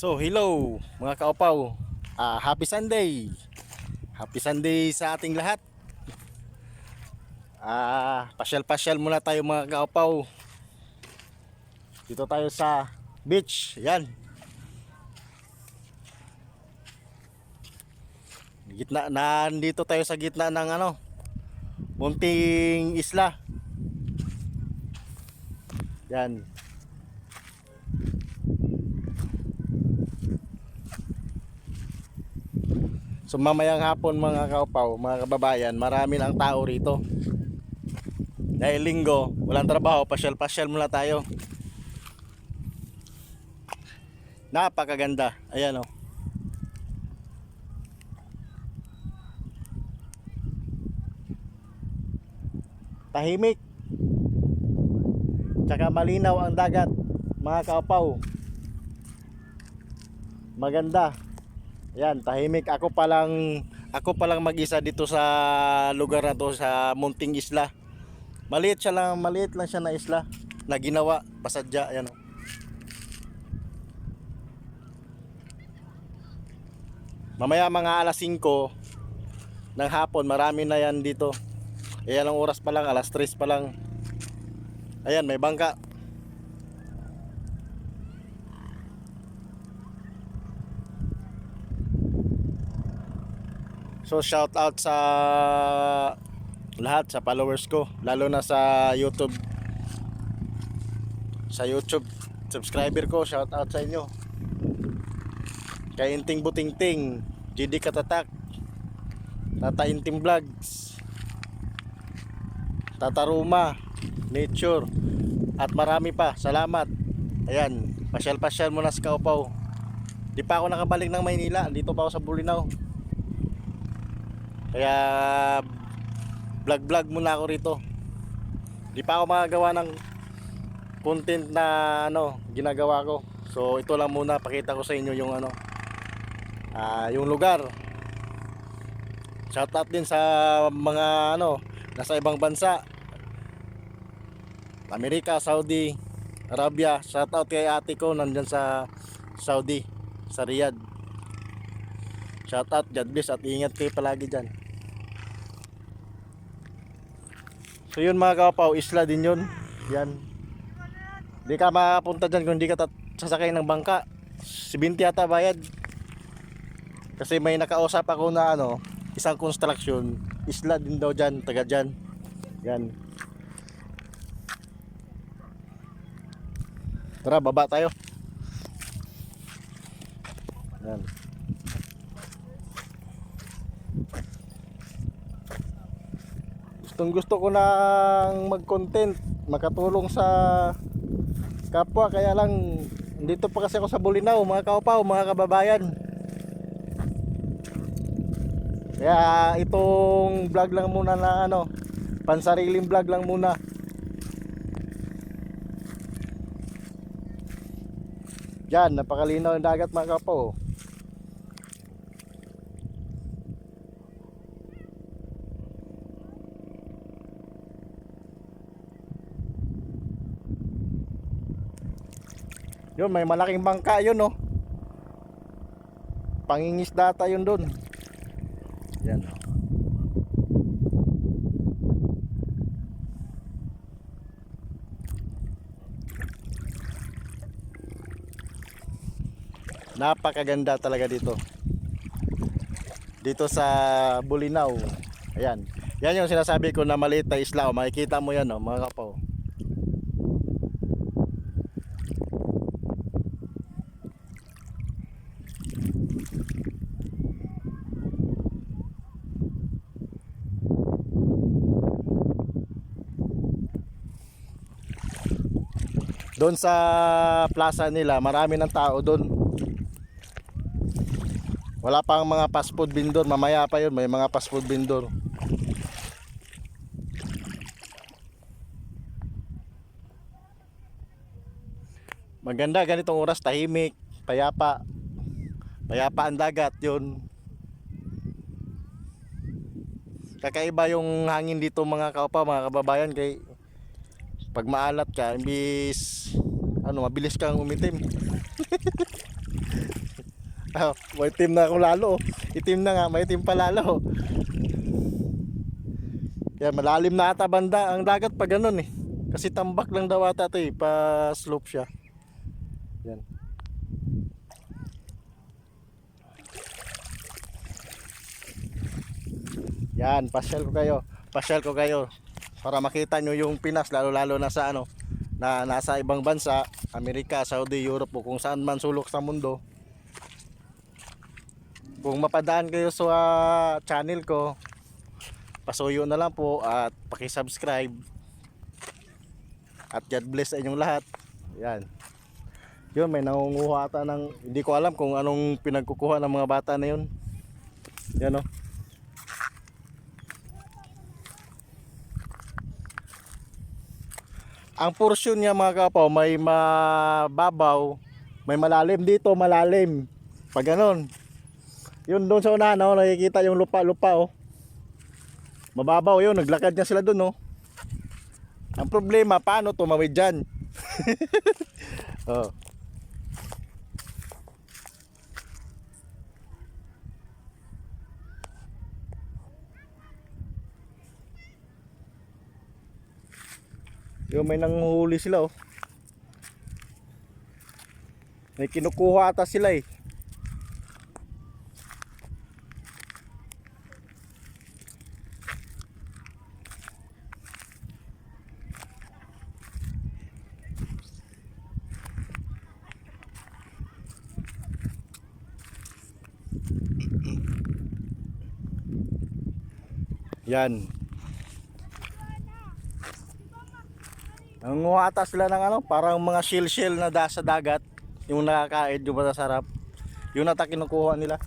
So hello mga kaupaw, happy Sunday. Happy Sunday sa ating lahat. Pasyal-pasyal muna tayo mga kaupaw. Dito tayo sa beach. Yan. Nandito tayo sa gitna ng munting isla. Yan. So mamayang hapon mga kaupaw, mga kababayan, marami ang tao rito. Dahil linggo, walang trabaho, pasyal-pasyal muna tayo. Napakaganda. Ayan oh. Tahimik. Tsaka malinaw ang dagat, mga kaupaw. Maganda. Ayan, tahimik. Ako pa lang mag-isa dito sa lugar na to, sa munting isla. Maliit lang siya na isla na ginawa pasadya. Ayan. Mamaya mga alas 5 ng hapon, marami na yan dito. Ayan ang oras pa lang, alas 3 pa lang. Ayan, may bangka. So shout out sa lahat, sa followers ko, lalo na sa YouTube. Sa YouTube subscriber ko, shout out sa inyo. Kay Inting Butingting, GD Katatak, Tata Inting Vlogs, Tata Ruma, Nature, at marami pa. Salamat. Ayan, pasyal-pasyal muna sa kaupaw. Di pa ako nakabalik ng Maynila, dito pa ako sa Bulinaw. Kaya vlog muna ako rito. Di pa ako makagawa ng content na ginagawa ko. So ito lang muna, pakita ko sa inyo yung yung lugar. Shoutout din sa mga nasa ibang bansa, Amerika, Saudi Arabia. Shoutout kay ate ko nandyan sa Saudi, sa Riyadh. Shoutout, God bless, at ingat kayo palagi dyan. So yun mga kaupaw, isla din yun. Yan. Di ka makapunta dyan kung di ka sasakay ng bangka. 70 ata bayad. Kasi may nakausap ako na isang construction, isla din daw dyan, taga dyan. Yan. Tara, baba tayo. Yan. Gusto ko nang mag-content, makatulong sa kapwa, kaya lang dito pa kasi ako sa Bulinaw mga kaupaw, mga kababayan. Kaya itong vlog lang muna na pansariling vlog lang muna. Yan, napakalinaw ng dagat mga kaupaw. Yun, may malaking bangka yun Pangingisdata yun dun. Yan Napakaganda talaga dito. Dito sa Bulinaw. Ayan. Yan yung sinasabi ko na maliit na isla. Makikita mo yan mga kapaw. Doon sa plaza nila, marami ng tao doon. Wala pang mga fast food vendor, mamaya pa yun, may mga fast food vendor. Maganda ganitong oras, tahimik, payapa. Payapa ang dagat yun. Kakaiba yung hangin dito mga kaupa, mga kababayan, kay pag maalat ka, imbis mabilis kang umitim. May itim na ako lalo. Itim na nga, may itim pa lalo. Kaya malalim na ata banda ang dagat pag ganun eh. Kasi tambak lang daw ata ito eh, pa slope siya. Yan. Yan, pasyal ko kayo. Pasyal ko kayo para makita nyo yung Pinas, lalo-lalo na sa ano, na nasa ibang bansa, Amerika, Saudi, Europe o kung saan man sulok sa mundo. Kung mapadaan kayo sa channel ko, pasuyo na lang po at paki-subscribe. At God bless sa inyong lahat. Yan. Yun, may nangunguha ata ng, hindi ko alam kung anong pinagkukuha ng mga bata na yun. Yan o. Ang portion niya mga kapaw, may mababaw, may malalim dito, malalim. Pag ganun. Yun doon sa unahan, no, nakikita yung lupa-lupa oh. Mababaw yun, naglakad niya sila doon oh. Ang problema, paano tumawid dyan? Oh. Yung may nanguhuli sila oh. May kinukuha ata sila eh. Yan. Nanguha ata sila ng ano, parang mga shell na sa dagat. Yung nakakain, yung masasarap. Yung ata kinukuha nila.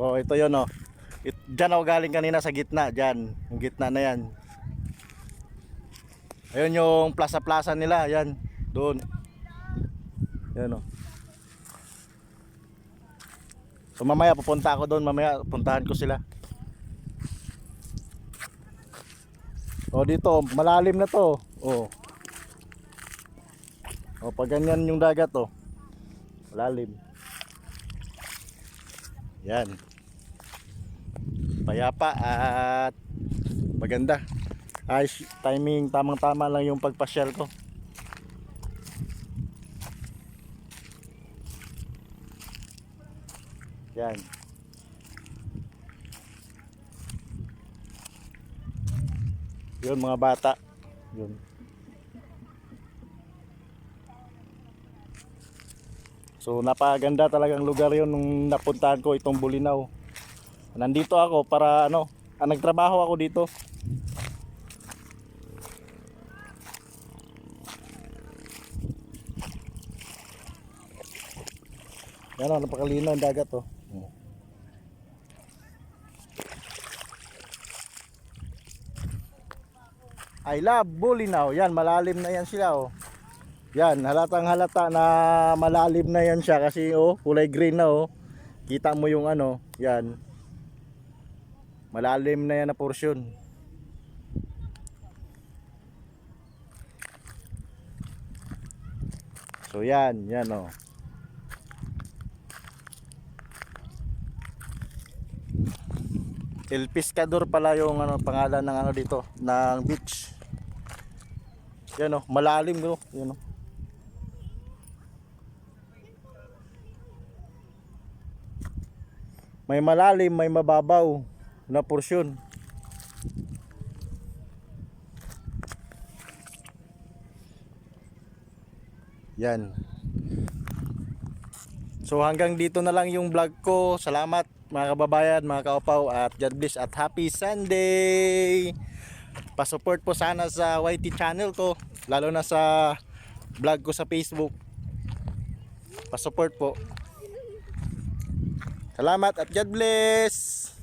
Oh, ito yun oh. Diyan ako galing kanina sa gitna, diyan. Yung gitna na yan. Ayun yung plaza-plaza nila, yan. Doon. Yan oh. So mamaya pupunta ako doon, mamaya puntahan ko sila. Oh, dito malalim na to. Oh. Oh, pag ganyan yung dagat oh. Malalim. Yan. Payapa at maganda. Ay, timing tamang-tama lang yung pagpasyal ko. Yan. Yun mga bata. Yun. So napaganda talagang lugar yun nung napuntahan ko itong Bulinaw. Nandito ako para ano, nagtrabaho ako dito. Yan o, napakalinaw ang dagat oh. I love Bulinaw. Yan, malalim na yan sila oh. Yan, halatang halata na malalim na yan siya kasi oh, kulay green na oh. Kita mo yung ano, yan. Malalim na yan na portion. So yan, yan oh. El Pescador pala yung ano, pangalan ng ano dito, ng beach. Yan oh, malalim oh, yan oh. May malalim, may mababaw na porsyon. Yan. So hanggang dito na lang yung vlog ko. Salamat mga kababayan, mga kaupaw, at God bless at happy Sunday. Pa-support po sana sa YT channel ko, lalo na sa vlog ko sa Facebook. Pa-support po. Salamat at God bless.